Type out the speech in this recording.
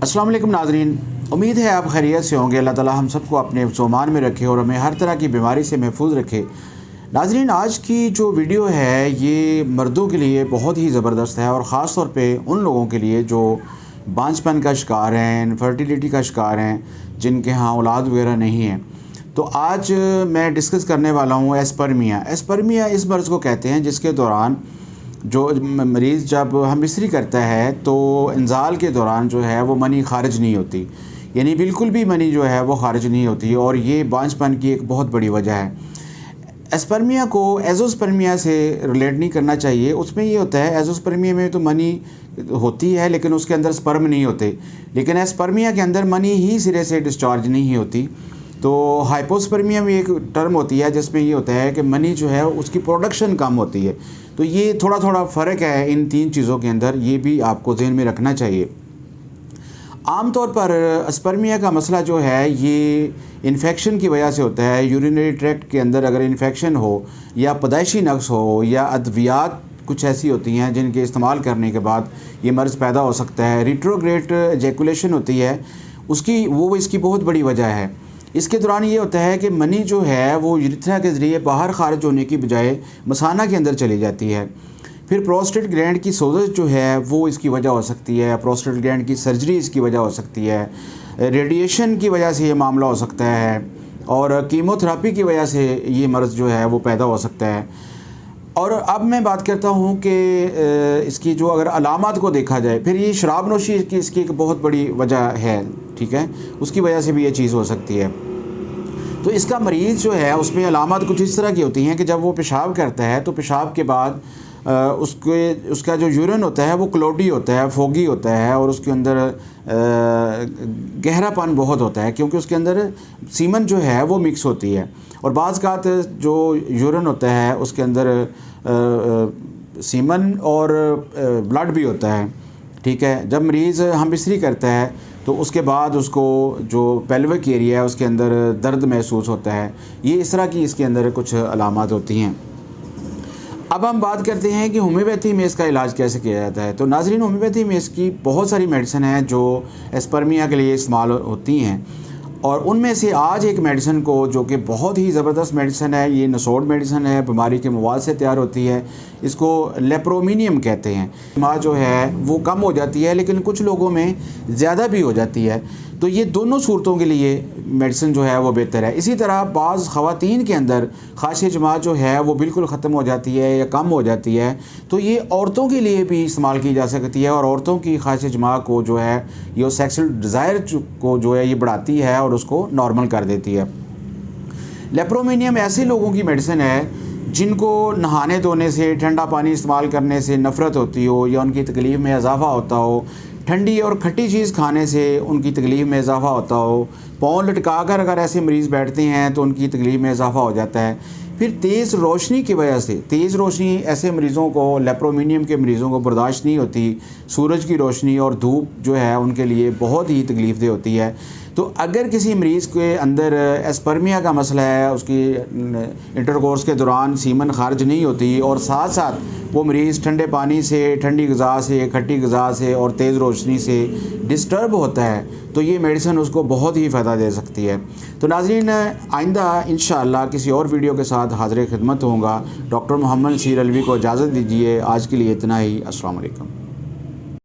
अस्सलाम वालेकुम नाज़रीन, उम्मीद है आप खैरियत से होंगे। अल्लाह ताला हम सबको अपने ज़ुबान में रखे और हमें हर तरह की बीमारी से महफूज रखे। नाज़रीन, आज की जो वीडियो है ये मर्दों के लिए बहुत ही ज़बरदस्त है और ख़ास तौर पे उन लोगों के लिए जो बांझपन का शिकार हैं, इनफर्टिलिटी का शिकार हैं, जिनके यहाँ औलाद वगैरह नहीं है। तो आज मैं डिस्कस करने वाला हूँ एस्पर्मिया। एस्पर्मिया इस मर्ज़ को कहते हैं जिसके दौरान जो मरीज़ जब हम मिस्री करता है तो इंजाल के दौरान जो है वो मनी खारिज नहीं होती, यानी बिल्कुल भी मनी जो है वो खारिज नहीं होती, और ये बांझपन की एक बहुत बड़ी वजह है। एस्पर्मिया को एज़ोस्पर्मिया से रिलेट नहीं करना चाहिए। उसमें ये होता है, एज़ोस्पर्मिया में तो मनी होती है लेकिन उसके अंदर स्पर्म नहीं होते, लेकिन एस्पर्मिया के अंदर मनी ही सिरे से डिस्चार्ज नहीं होती। तो हाइपोस्पर्मिया में एक टर्म होती है जिसमें ये होता है कि मनी जो है उसकी प्रोडक्शन कम होती है। तो ये थोड़ा थोड़ा फ़र्क है इन तीन चीज़ों के अंदर, ये भी आपको ज़हन में रखना चाहिए। आम तौर पर एस्पर्मिया का मसला जो है ये इन्फेक्शन की वजह से होता है। यूरिनरी ट्रैक्ट के अंदर अगर इन्फेक्शन हो या पैदाइशी नक्स हो या अद्वियात कुछ ऐसी होती हैं जिनके इस्तेमाल करने के बाद ये मर्ज़ पैदा हो सकता है। रिट्रोग्रेड एजैकुलेशन होती है उसकी, वो इसकी बहुत बड़ी वजह है। इसके दौरान ये होता है कि मनी जो है वो यूरेथ्रा के ज़रिए बाहर खारिज होने की बजाय मसाना के अंदर चली जाती है। फिर प्रोस्टेट ग्लैंड की सोजश जो है वो इसकी वजह हो सकती है, प्रोस्टेट ग्लैंड की सर्जरी इसकी वजह हो सकती है, रेडिएशन की वजह से ये मामला हो सकता है, और कीमोथेरापी की वजह से ये मर्ज़ जो है वो पैदा हो सकता है। और अब मैं बात करता हूँ कि इसकी जो अगर अलामत को देखा जाए, फिर ये शराब नोशी की इसकी एक बहुत बड़ी वजह है, ठीक है, उसकी वजह से भी ये चीज़ हो सकती है। तो इसका मरीज़ जो है उसमें अलामत कुछ इस तरह की होती हैं कि जब वो पेशाब करता है तो पेशाब के बाद उसका जो यूरिन होता है वो क्लोडी होता है, फोगी होता है, और उसके अंदर गहरापन बहुत होता है क्योंकि उसके अंदर सीमन जो है वो मिक्स होती है। और बाज़ कात जो यूरिन होता है उसके अंदर सीमन और ब्लड भी होता है, ठीक है। जब मरीज़ हम मिस्री करता है तो उसके बाद उसको जो पेल्विक एरिया है उसके अंदर दर्द महसूस होता है। ये इस तरह की इसके अंदर कुछ अलामत होती हैं। अब हम बात करते हैं कि होम्योपैथी में इसका इलाज कैसे किया जाता है। तो नाज़रीन, होम्योपैथी में इसकी बहुत सारी मेडिसिन हैं जो एस्पर्मिया के लिए इस्तेमाल होती हैं, और उनमें से आज एक मेडिसिन को जो कि बहुत ही ज़बरदस्त मेडिसिन है, ये नसोड मेडिसिन है, बीमारी के मवाद से तैयार होती है, इसको लेप्रोमिनियम कहते हैं। माँ जो है वो कम हो जाती है लेकिन कुछ लोगों में ज़्यादा भी हो जाती है। तो ये दोनों सूरतों के लिए मेडिसिन जो है वो बेहतर है। इसी तरह बाज़ ख़वातीन के अंदर ख़ाश जमा जो है वो बिल्कुल ख़त्म हो जाती है या कम हो जाती है, तो ये औरतों के लिए भी इस्तेमाल की जा सकती है, और औरतों की ख़ाश जमा को जो है ये सेक्सुअल डिज़ायर को जो है ये बढ़ाती है और उसको नॉर्मल कर देती है। लेप्रोमिनियम ऐसे लोगों की मेडिसिन है जिनको नहाने धोने से, ठंडा पानी इस्तेमाल करने से नफ़रत होती हो या उनकी तकलीफ़ में इजाफ़ा होता हो, ठंडी और खट्टी चीज़ खाने से उनकी तकलीफ़ में इजाफ़ा होता हो, पाँव लटका कर अगर ऐसे मरीज़ बैठते हैं तो उनकी तकलीफ़ में इजाफ़ा हो जाता है। फिर तेज़ रोशनी की वजह से, तेज़ रोशनी ऐसे मरीज़ों को, लेप्रोमिनियम के मरीज़ों को बर्दाश्त नहीं होती। सूरज की रोशनी और धूप जो है उनके लिए बहुत ही तकलीफ़देह होती है। तो अगर किसी मरीज़ के अंदर एस्पर्मिया का मसला है, उसकी इंटरकोर्स के दौरान सीमन खारिज नहीं होती, और साथ साथ वो मरीज़ ठंडे पानी से, ठंडी ग़िज़ा से, खट्टी ग़िज़ा से और तेज़ रोशनी से डिस्टर्ब होता है, तो ये मेडिसिन उसको बहुत ही फ़ायदा दे सकती है। तो नाज़रीन, आइंदा इंशाअल्लाह किसी और वीडियो के साथ हाज़िर खिदमत होऊंगा। डॉक्टर मोहम्मद नसीर अलवी को इजाज़त दीजिए। आज के लिए इतना ही। अस्सलाम वालेकुम।